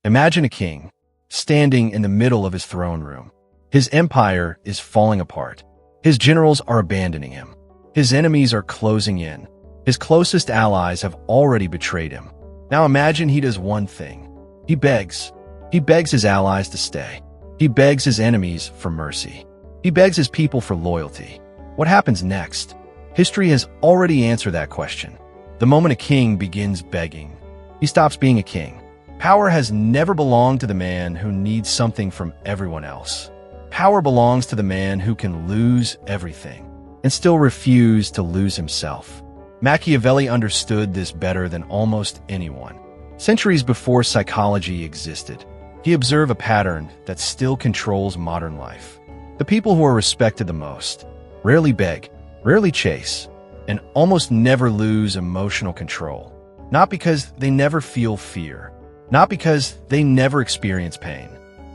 Imagine a king, standing in the middle of his throne room. His empire is falling apart. His generals are abandoning him. His enemies are closing in. His closest allies have already betrayed him. Now imagine he does one thing. He begs. He begs his allies to stay. He begs his enemies for mercy. He begs his people for loyalty. What happens next? History has already answered that question. The moment a king begins begging, he stops being a king. Power has never belonged to the man who needs something from everyone else. Power belongs to the man who can lose everything and still refuse to lose himself. Machiavelli understood this better than almost anyone. Centuries before psychology existed, he observed a pattern that still controls modern life. The people who are respected the most rarely beg, rarely chase, and almost never lose emotional control. Not because they never feel fear, not because they never experience pain,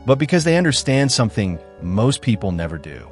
but because they understand something most people never do.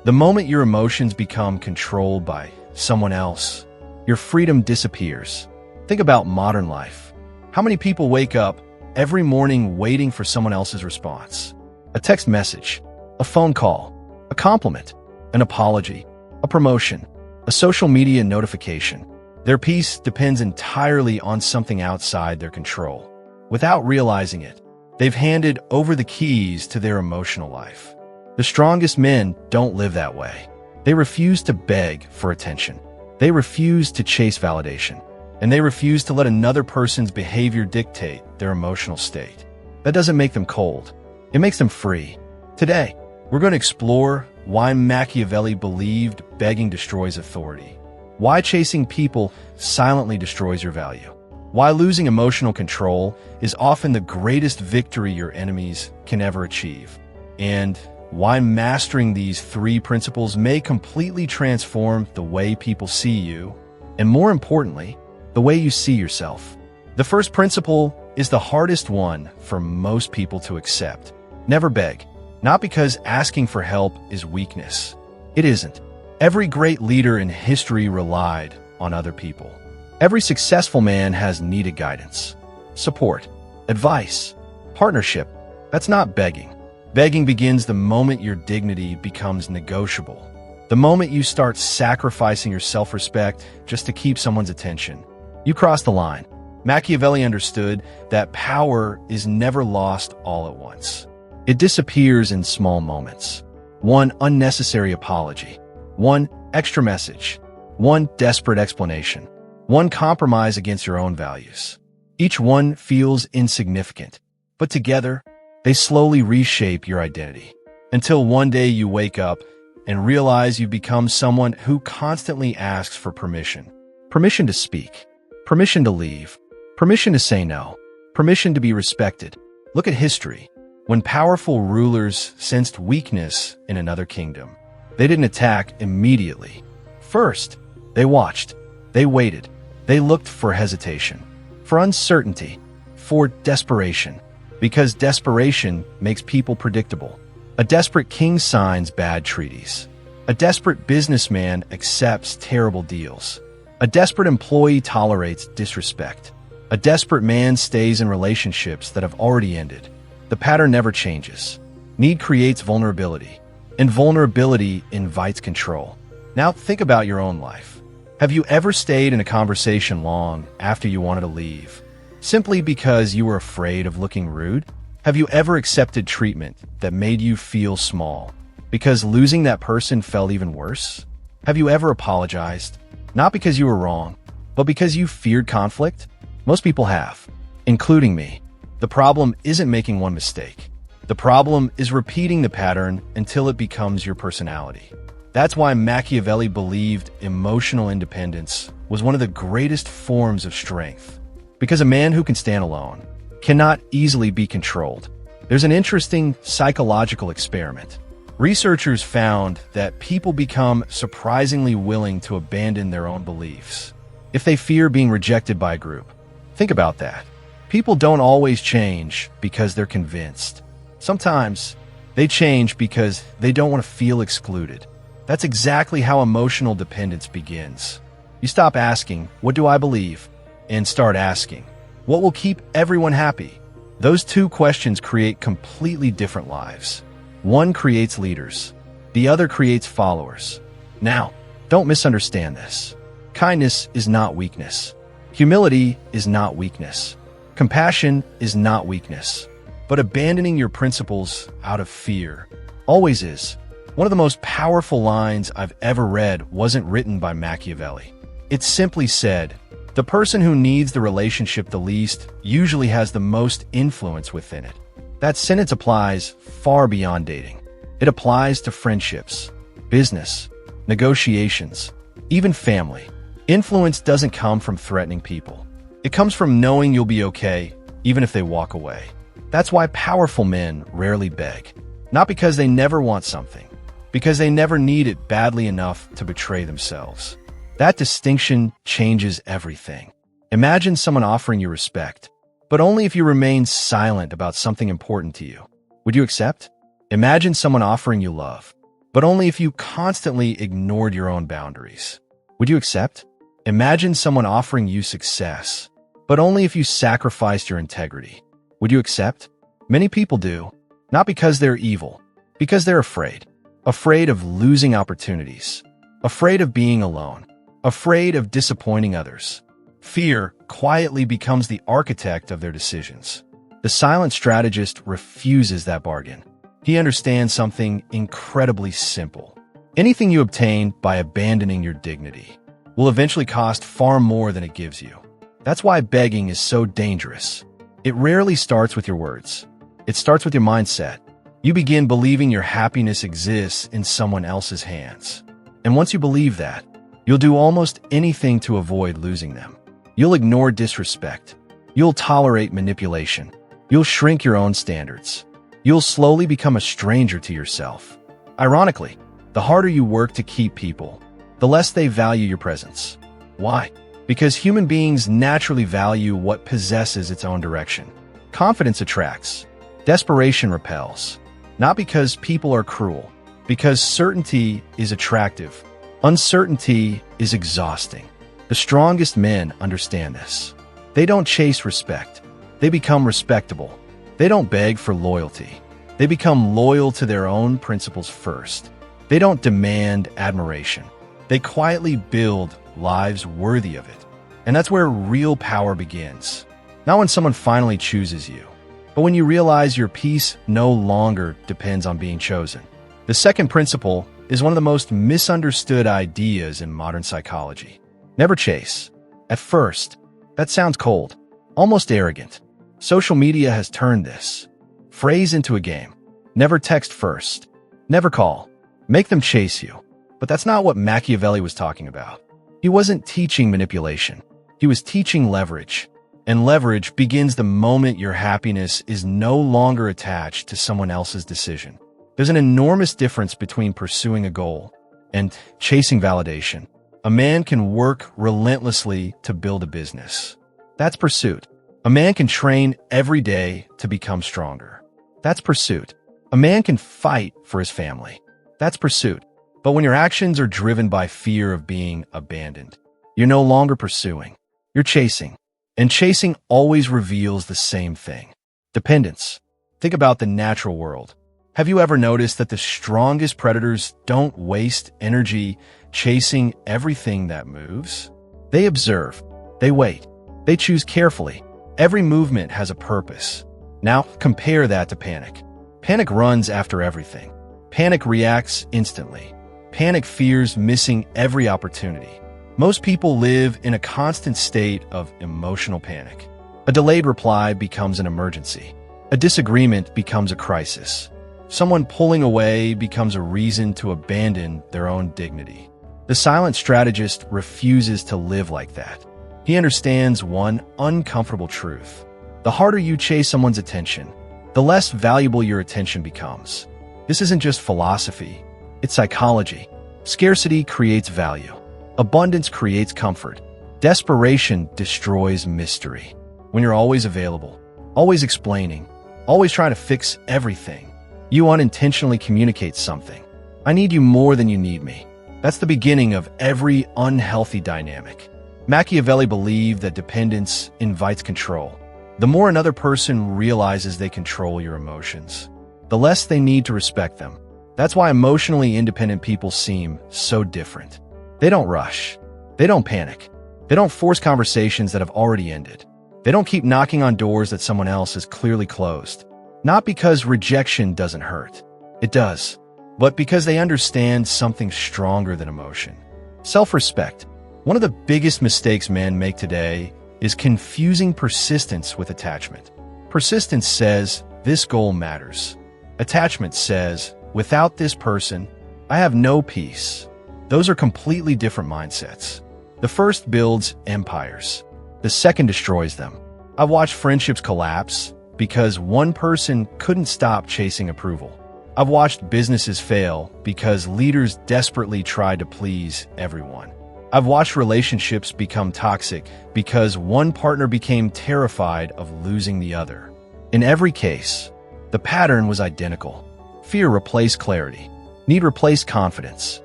The moment your emotions become controlled by someone else, your freedom disappears. Think about modern life. How many people wake up every morning waiting for someone else's response? A text message, a phone call, a compliment, an apology, a promotion, a social media notification. Their peace depends entirely on something outside their control. Without realizing it, they've handed over the keys to their emotional life. The strongest men don't live that way. They refuse to beg for attention. They refuse to chase validation. And they refuse to let another person's behavior dictate their emotional state. That doesn't make them cold. It makes them free. Today, we're going to explore why Machiavelli believed begging destroys authority, why chasing people silently destroys your value, why losing emotional control is often the greatest victory your enemies can ever achieve, and why mastering these 3 principles may completely transform the way people see you, and more importantly, the way you see yourself. The first principle is the hardest one for most people to accept. Never beg. Not because asking for help is weakness. It isn't. Every great leader in history relied on other people. Every successful man has needed guidance, support, advice, partnership. That's not begging. Begging begins the moment your dignity becomes negotiable. The moment you start sacrificing your self-respect just to keep someone's attention. You cross the line. Machiavelli understood that power is never lost all at once. It disappears in small moments. One unnecessary apology, one extra message, one desperate explanation, one compromise against your own values. Each one feels insignificant, but together, they slowly reshape your identity. Until one day you wake up and realize you've become someone who constantly asks for permission. Permission to speak, permission to leave, permission to say no, permission to be respected. Look at history. When powerful rulers sensed weakness in another kingdom, they didn't attack immediately. First, they watched, they waited, they looked for hesitation, for uncertainty, for desperation, because desperation makes people predictable. A desperate king signs bad treaties. A desperate businessman accepts terrible deals. A desperate employee tolerates disrespect. A desperate man stays in relationships that have already ended. The pattern never changes. Need creates vulnerability, and vulnerability invites control. Now think about your own life. Have you ever stayed in a conversation long after you wanted to leave, simply because you were afraid of looking rude? Have you ever accepted treatment that made you feel small, because losing that person felt even worse? Have you ever apologized, not because you were wrong, but because you feared conflict? Most people have, including me. The problem isn't making one mistake. The problem is repeating the pattern until it becomes your personality. That's why Machiavelli believed emotional independence was one of the greatest forms of strength. Because a man who can stand alone cannot easily be controlled. There's an interesting psychological experiment. Researchers found that people become surprisingly willing to abandon their own beliefs if they fear being rejected by a group. Think about that. People don't always change because they're convinced. Sometimes they change because they don't want to feel excluded. That's exactly how emotional dependence begins. You stop asking, "What do I believe?" and start asking, "What will keep everyone happy?" Those two questions create completely different lives. One creates leaders. The other creates followers. Now, don't misunderstand this. Kindness is not weakness. Humility is not weakness. Compassion is not weakness. But abandoning your principles out of fear always is. One of the most powerful lines I've ever read wasn't written by Machiavelli. It simply said, "The person who needs the relationship the least usually has the most influence within it." That sentence applies far beyond dating. It applies to friendships, business, negotiations, even family. Influence doesn't come from threatening people. It comes from knowing you'll be okay, even if they walk away. That's why powerful men rarely beg. Not because they never want something, because they never need it badly enough to betray themselves. That distinction changes everything. Imagine someone offering you respect, but only if you remain silent about something important to you. Would you accept? Imagine someone offering you love, but only if you constantly ignored your own boundaries. Would you accept? Imagine someone offering you success, but only if you sacrificed your integrity. Would you accept? Many people do, not because they're evil, because they're afraid. Afraid of losing opportunities, afraid of being alone, afraid of disappointing others. Fear quietly becomes the architect of their decisions. The silent strategist refuses that bargain. He understands something incredibly simple. Anything you obtain by abandoning your dignity will eventually cost far more than it gives you. That's why begging is so dangerous. It rarely starts with your words. It starts with your mindset. You begin believing your happiness exists in someone else's hands. And once you believe that, you'll do almost anything to avoid losing them. You'll ignore disrespect. You'll tolerate manipulation. You'll shrink your own standards. You'll slowly become a stranger to yourself. Ironically, the harder you work to keep people, the less they value your presence. Why? Because human beings naturally value what possesses its own direction. Confidence attracts. Desperation repels. Not because people are cruel, because certainty is attractive. Uncertainty is exhausting. The strongest men understand this. They don't chase respect. They become respectable. They don't beg for loyalty. They become loyal to their own principles first. They don't demand admiration. They quietly build lives worthy of it. And that's where real power begins. Not when someone finally chooses you, but when you realize your peace no longer depends on being chosen. The second principle is one of the most misunderstood ideas in modern psychology. Never chase. At first, that sounds cold, almost arrogant. Social media has turned this phrase into a game. Never text first. Never call. Make them chase you. But that's not what Machiavelli was talking about. He wasn't teaching manipulation. He was teaching leverage. And leverage begins the moment your happiness is no longer attached to someone else's decision. There's an enormous difference between pursuing a goal and chasing validation. A man can work relentlessly to build a business. That's pursuit. A man can train every day to become stronger. That's pursuit. A man can fight for his family. That's pursuit. But when your actions are driven by fear of being abandoned, you're no longer pursuing. You're chasing. And chasing always reveals the same thing. Dependence. Think about the natural world. Have you ever noticed that the strongest predators don't waste energy chasing everything that moves? They observe. They wait. They choose carefully. Every movement has a purpose. Now, compare that to panic. Panic runs after everything. Panic reacts instantly. Panic fears missing every opportunity. Most people live in a constant state of emotional panic. A delayed reply becomes an emergency. A disagreement becomes a crisis. Someone pulling away becomes a reason to abandon their own dignity. The silent strategist refuses to live like that. He understands one uncomfortable truth. The harder you chase someone's attention, the less valuable your attention becomes. This isn't just philosophy, it's psychology. Scarcity creates value. Abundance creates comfort. Desperation destroys mystery. When you're always available, always explaining, always trying to fix everything, you unintentionally communicate something. I need you more than you need me. That's the beginning of every unhealthy dynamic. Machiavelli believed that dependence invites control. The more another person realizes they control your emotions, the less they need to respect them. That's why emotionally independent people seem so different. They don't rush. They don't panic. They don't force conversations that have already ended. They don't keep knocking on doors that someone else has clearly closed. Not because rejection doesn't hurt. It does. But because they understand something stronger than emotion. Self-respect. One of the biggest mistakes men make today is confusing persistence with attachment. Persistence says, this goal matters. Attachment says, without this person, I have no peace. Those are completely different mindsets. The first builds empires. The second destroys them. I've watched friendships collapse because one person couldn't stop chasing approval. I've watched businesses fail because leaders desperately tried to please everyone. I've watched relationships become toxic because one partner became terrified of losing the other. In every case, the pattern was identical. Fear replaced clarity. Need replaced confidence.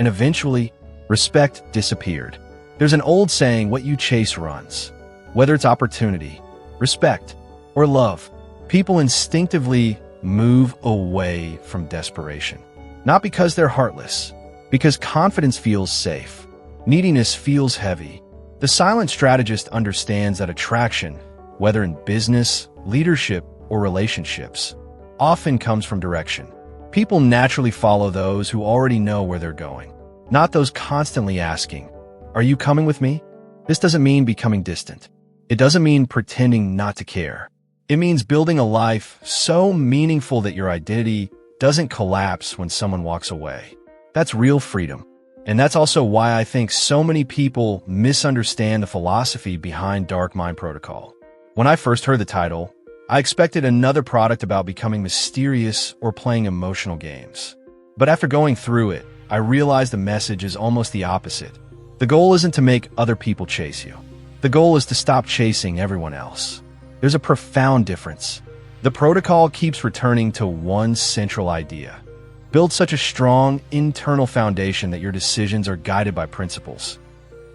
And eventually, respect disappeared. There's an old saying, what you chase runs. Whether it's opportunity, respect, or love, people instinctively move away from desperation. Not because they're heartless, because confidence feels safe. Neediness feels heavy. The silent strategist understands that attraction, whether in business, leadership, or relationships, often comes from direction. People naturally follow those who already know where they're going, not those constantly asking, are you coming with me? This doesn't mean becoming distant. It doesn't mean pretending not to care. It means building a life so meaningful that your identity doesn't collapse when someone walks away. That's real freedom. And that's also why I think so many people misunderstand the philosophy behind Dark Mind Protocol. When I first heard the title, I expected another product about becoming mysterious or playing emotional games. But after going through it, I realized the message is almost the opposite. The goal isn't to make other people chase you. The goal is to stop chasing everyone else. There's a profound difference. The protocol keeps returning to one central idea. Build such a strong internal foundation that your decisions are guided by principles,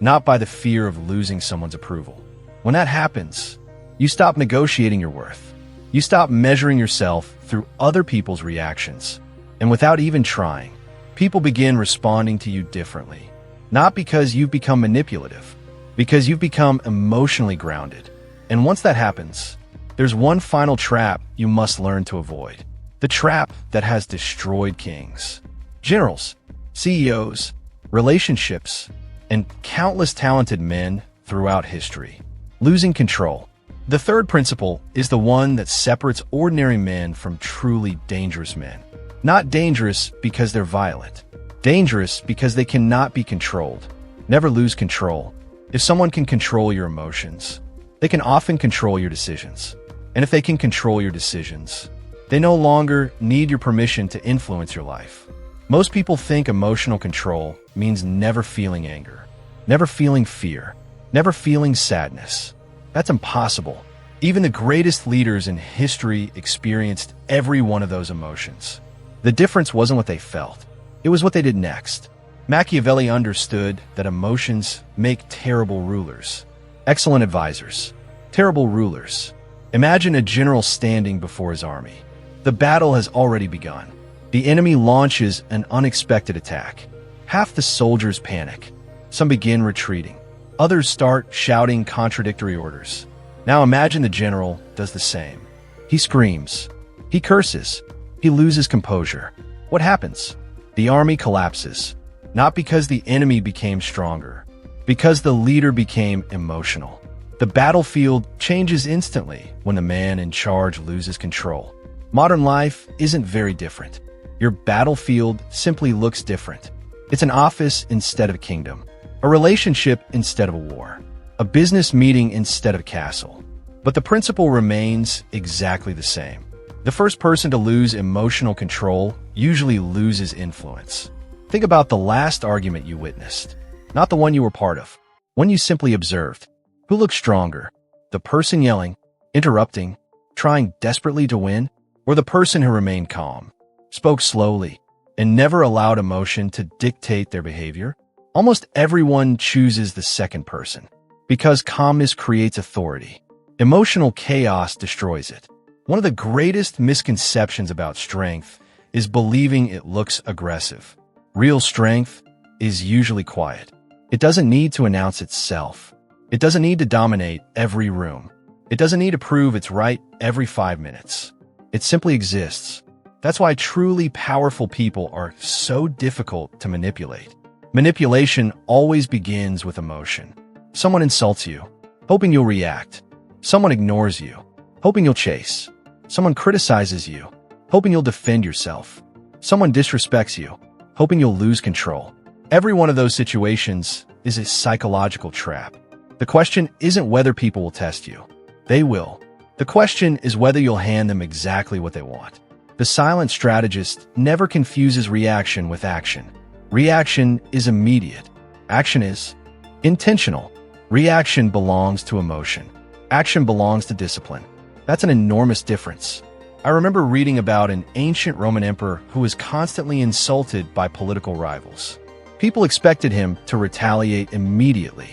not by the fear of losing someone's approval. When that happens, you stop negotiating your worth. You stop measuring yourself through other people's reactions. And without even trying, people begin responding to you differently. Not because you've become manipulative, because you've become emotionally grounded. And once that happens, there's one final trap you must learn to avoid. The trap that has destroyed kings, generals, CEOs, relationships, and countless talented men throughout history. Losing control. The third principle is the one that separates ordinary men from truly dangerous men. Not dangerous because they're violent. Dangerous because they cannot be controlled. Never lose control. If someone can control your emotions, they can often control your decisions. And if they can control your decisions, they no longer need your permission to influence your life. Most people think emotional control means never feeling anger, never feeling fear, never feeling sadness. That's impossible. Even the greatest leaders in history experienced every one of those emotions. The difference wasn't what they felt. It was what they did next. Machiavelli understood that emotions make terrible rulers, excellent advisors, terrible rulers. Imagine a general standing before his army. The battle has already begun. The enemy launches an unexpected attack. Half the soldiers panic. Some begin retreating. Others start shouting contradictory orders. Now imagine the general does the same. He screams. He curses. He loses composure. What happens? The army collapses. Not because the enemy became stronger, because the leader became emotional. The battlefield changes instantly when the man in charge loses control. Modern life isn't very different. Your battlefield simply looks different. It's an office instead of a kingdom, a relationship instead of a war, a business meeting instead of a castle. But the principle remains exactly the same. The first person to lose emotional control usually loses influence. Think about the last argument you witnessed, not the one you were part of, one you simply observed. Who looked stronger? The person yelling, interrupting, trying desperately to win? Or the person who remained calm, spoke slowly, and never allowed emotion to dictate their behavior? Almost everyone chooses the second person, because calmness creates authority. Emotional chaos destroys it. One of the greatest misconceptions about strength is believing it looks aggressive. Real strength is usually quiet. It doesn't need to announce itself. It doesn't need to dominate every room. It doesn't need to prove it's right every 5 minutes. It simply exists. That's why truly powerful people are so difficult to manipulate. Manipulation always begins with emotion. Someone insults you, hoping you'll react. Someone ignores you, hoping you'll chase. Someone criticizes you, hoping you'll defend yourself. Someone disrespects you, hoping you'll lose control. Every one of those situations is a psychological trap. The question isn't whether people will test you. They will. The question is whether you'll hand them exactly what they want. The silent strategist never confuses reaction with action. Reaction is immediate. Action is intentional. Reaction belongs to emotion. Action belongs to discipline. That's an enormous difference. I remember reading about an ancient Roman emperor who was constantly insulted by political rivals. People expected him to retaliate immediately.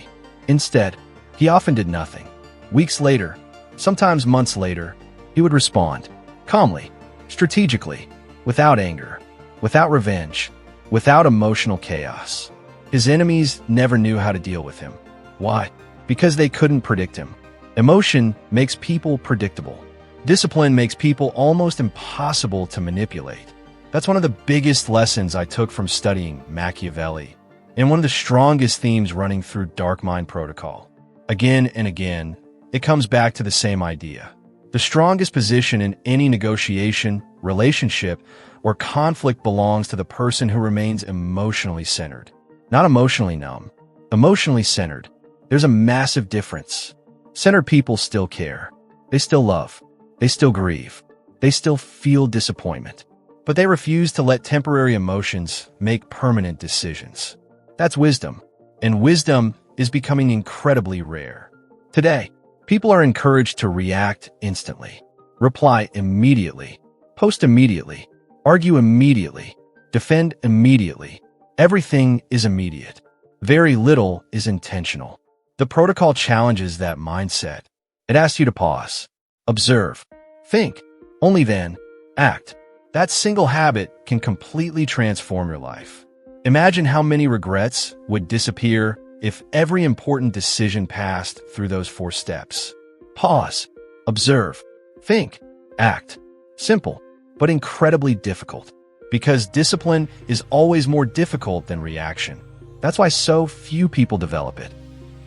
Instead, he often did nothing. Weeks later, sometimes months later, he would respond, calmly, strategically, without anger, without revenge, without emotional chaos. His enemies never knew how to deal with him. Why? Because they couldn't predict him. Emotion makes people predictable. Discipline makes people almost impossible to manipulate. That's one of the biggest lessons I took from studying Machiavelli, and one of the strongest themes running through Dark Mind Protocol. Again and again, it comes back to the same idea. The strongest position in any negotiation, relationship, or conflict belongs to the person who remains emotionally centered. Not emotionally numb, emotionally centered. There's a massive difference. Centered people still care. They still love. They still grieve. They still feel disappointment. But they refuse to let temporary emotions make permanent decisions. That's wisdom. And wisdom is becoming incredibly rare. Today, people are encouraged to react instantly, reply immediately, post immediately, argue immediately, defend immediately. Everything is immediate. Very little is intentional. The protocol challenges that mindset. It asks you to pause, observe, think, only then act. That single habit can completely transform your life. Imagine how many regrets would disappear if every important decision passed through those 4 steps. Pause, observe, think, act. Simple, but incredibly difficult. Because discipline is always more difficult than reaction. That's why so few people develop it.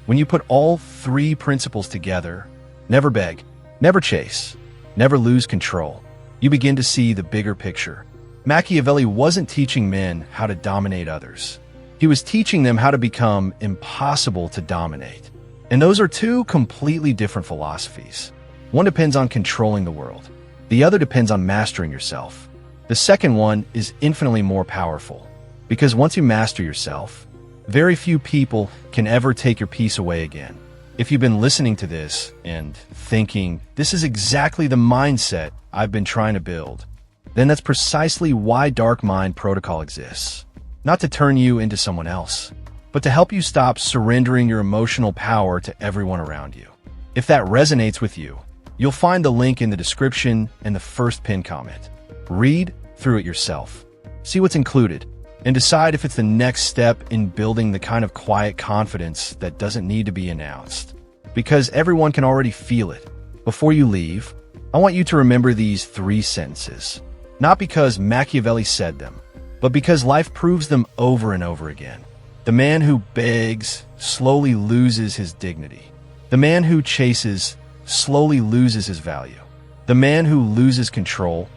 When you put all 3 principles together, never beg, never chase, never lose control, you begin to see the bigger picture. Machiavelli wasn't teaching men how to dominate others. He was teaching them how to become impossible to dominate. And those are 2 completely different philosophies. One depends on controlling the world. The other depends on mastering yourself. The second one is infinitely more powerful. Because once you master yourself, very few people can ever take your peace away again. If you've been listening to this and thinking, this is exactly the mindset I've been trying to build, then that's precisely why Dark Mind Protocol exists. Not to turn you into someone else, but to help you stop surrendering your emotional power to everyone around you. If that resonates with you, you'll find the link in the description and the first pinned comment. Read through it yourself. See what's included, and decide if it's the next step in building the kind of quiet confidence that doesn't need to be announced. Because everyone can already feel it. Before you leave, I want you to remember these 3 sentences. Not because Machiavelli said them, but because life proves them over and over again. The man who begs slowly loses his dignity. The man who chases slowly loses his value. The man who loses control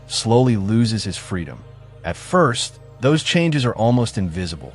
slowly loses his freedom. At first, those changes are almost invisible.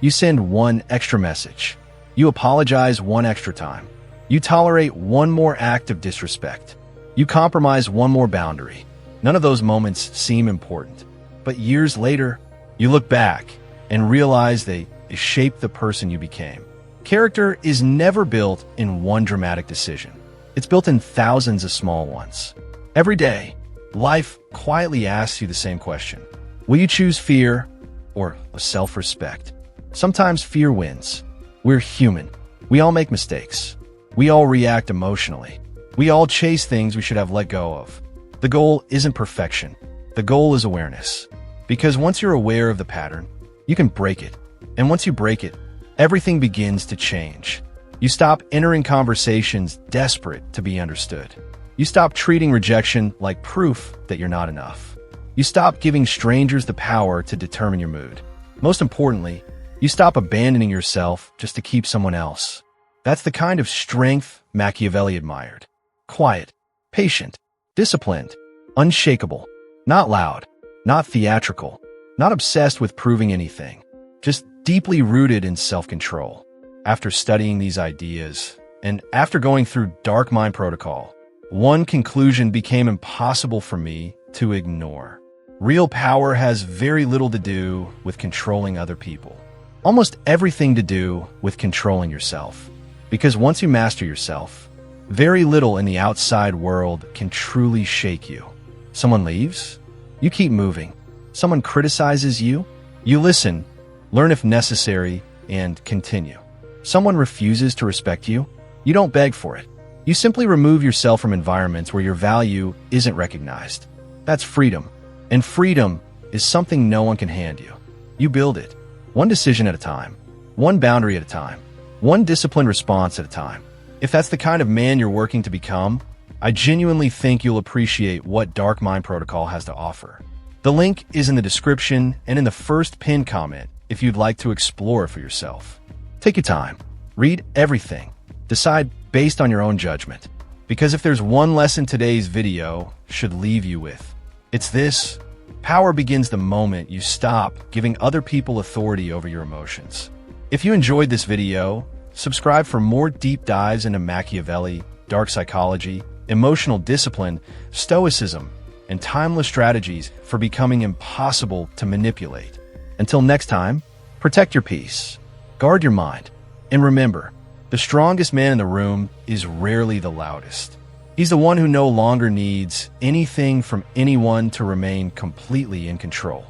You send 1 extra message. You apologize 1 extra time. You tolerate 1 more act of disrespect. You compromise 1 more boundary. None of those moments seem important. But years later, you look back and realize they shaped the person you became. Character is never built in 1 dramatic decision. It's built in thousands of small ones. Every day, life quietly asks you the same question. Will you choose fear or self-respect? Sometimes fear wins. We're human. We all make mistakes. We all react emotionally. We all chase things we should have let go of. The goal isn't perfection. The goal is awareness. Because once you're aware of the pattern, you can break it. And once you break it, everything begins to change. You stop entering conversations desperate to be understood. You stop treating rejection like proof that you're not enough. You stop giving strangers the power to determine your mood. Most importantly, you stop abandoning yourself just to keep someone else. That's the kind of strength Machiavelli admired. Quiet, patient, disciplined, unshakable, not loud, not theatrical, not obsessed with proving anything, just deeply rooted in self-control. After studying these ideas, and after going through Dark Mind Protocol, one conclusion became impossible for me to ignore. Real power has very little to do with controlling other people. Almost everything to do with controlling yourself. Because once you master yourself, very little in the outside world can truly shake you. Someone leaves? You keep moving. Someone criticizes you? You listen, learn if necessary, and continue. Someone refuses to respect you? You don't beg for it. You simply remove yourself from environments where your value isn't recognized. That's freedom. And freedom is something no one can hand you. You build it, one decision at a time, one boundary at a time, one disciplined response at a time. If that's the kind of man you're working to become, I genuinely think you'll appreciate what Dark Mind Protocol has to offer. The link is in the description and in the first pinned comment if you'd like to explore it for yourself. Take your time. Read everything. Decide based on your own judgment. Because if there's one lesson today's video should leave you with, it's this: power begins the moment you stop giving other people authority over your emotions. If you enjoyed this video, subscribe for more deep dives into Machiavelli, dark psychology, emotional discipline, stoicism, and timeless strategies for becoming impossible to manipulate. Until next time, protect your peace, guard your mind, and remember, the strongest man in the room is rarely the loudest. He's the one who no longer needs anything from anyone to remain completely in control.